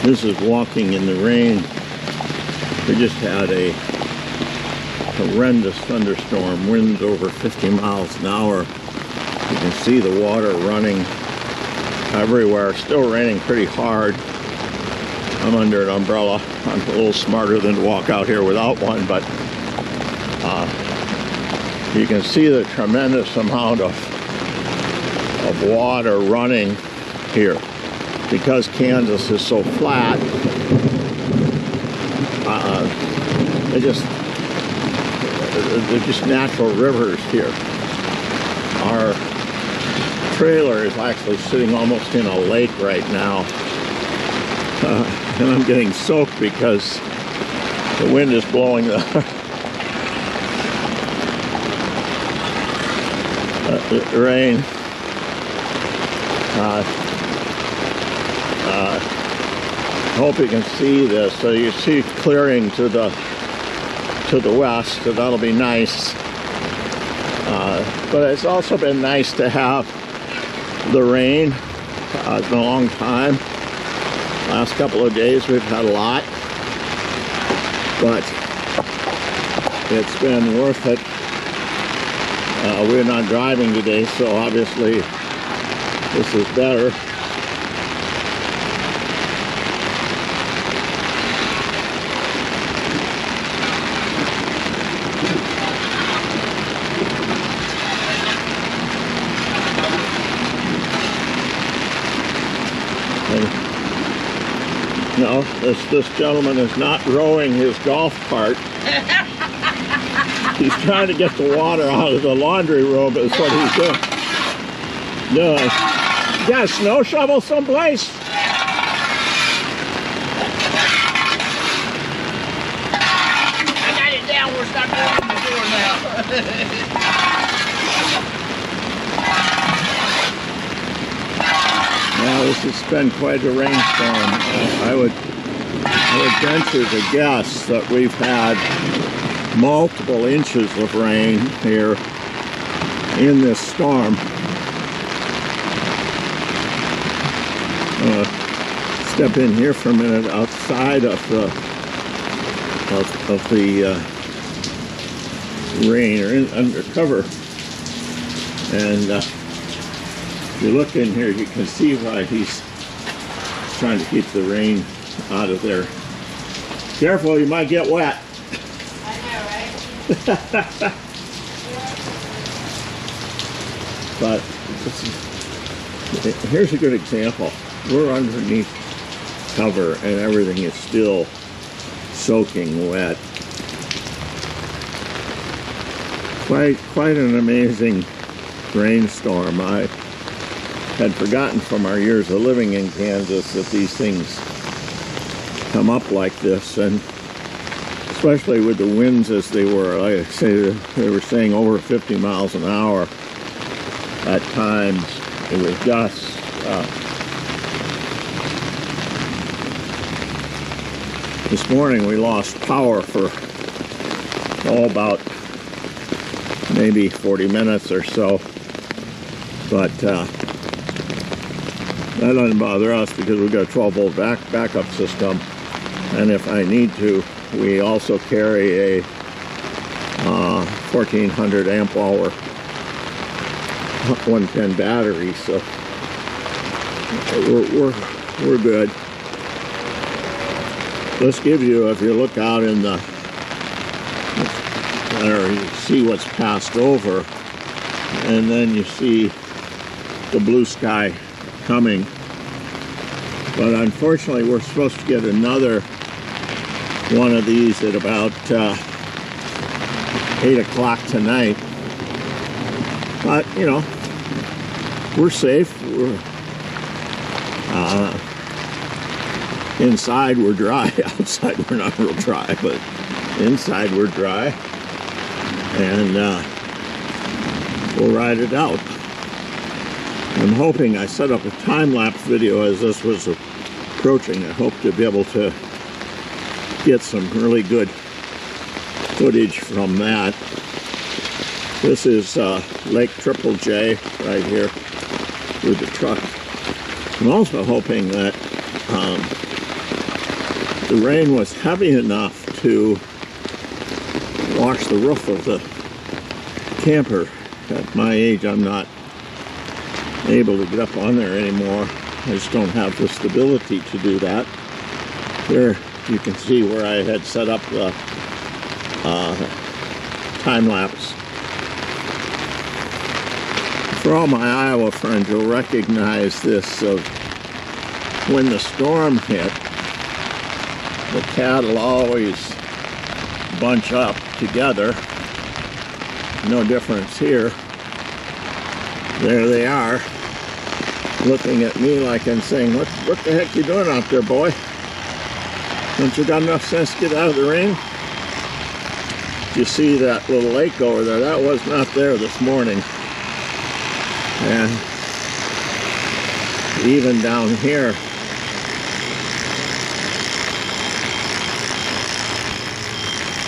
This is walking in the rain. We just had a horrendous thunderstorm, winds over 50 miles an hour. You can see the water running everywhere. Still raining pretty hard. I'm under an umbrella. I'm a little smarter than to walk out here without one, but you can see the tremendous amount of water running here. Because Kansas is so flat, they're just natural rivers here. Our trailer is actually sitting almost in a lake right now, and I'm getting soaked because the wind is blowing the rain. Hope you can see this. So you see clearing to the west, so that'll be nice. But it's also been nice to have the rain. It's been a long time. Last couple of days we've had a lot, but it's been worth it. We're not driving today, so obviously this is better. No, this gentleman is not rowing his golf cart. He's trying to get the water out of the laundry robe is what he's doing. No, you got a snow shovel someplace? I got it down where it's not going in the door now. Now this has been quite a rainstorm. I would venture to guess that we've had multiple inches of rain here in this storm. Step in here for a minute outside of the rain, or under cover, and if you look in here, you can see why he's trying to keep the rain out of there. Careful, you might get wet. I know, right? But here's a good example. We're underneath cover and everything is still soaking wet. Quite an amazing rainstorm. I had forgotten from our years of living in Kansas that these things come up like this, and especially with the winds as they were, like I say, they were saying over 50 miles an hour at times. It was gusts. This morning we lost power for about maybe 40 minutes or so, but that doesn't bother us because we've got a 12-volt backup system, and if I need to, we also carry a 1400 amp hour 110 battery, so we're good. This gives you, if you look out in the, there you see what's passed over, and then you see the blue sky coming. But unfortunately, we're supposed to get another one of these at about 8 o'clock tonight. But, you know, we're safe. We're inside we're dry. Outside we're not real dry, but inside we're dry. And we'll ride it out. I'm hoping I set up a time-lapse video as this was approaching. I hope to be able to get some really good footage from that. This is Lake Triple J right here with the truck. I'm also hoping that the rain was heavy enough to wash the roof of the camper. At my age, I'm not able to get up on there anymore. I just don't have the stability to do that. There you can see where I had set up the time lapse. For all my Iowa friends, you'll recognize this of when the storm hit, the cattle always bunch up together. No difference here. There they are, looking at me like and saying, what the heck you doing out there, boy? Don't you got enough sense to get out of the rain? You see that little lake over there? That was not there this morning. And even down here,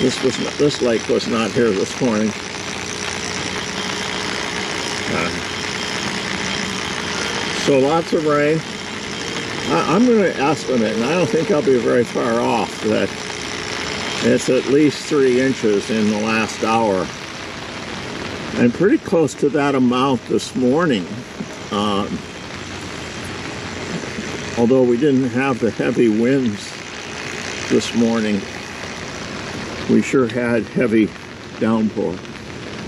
this lake was not here this morning. So lots of rain. I'm going to estimate, and I don't think I'll be very far off, that it's at least 3 inches in the last hour. And pretty close to that amount this morning. Although we didn't have the heavy winds this morning, we sure had heavy downpour.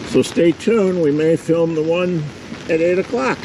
So stay tuned, we may film the one at 8 o'clock.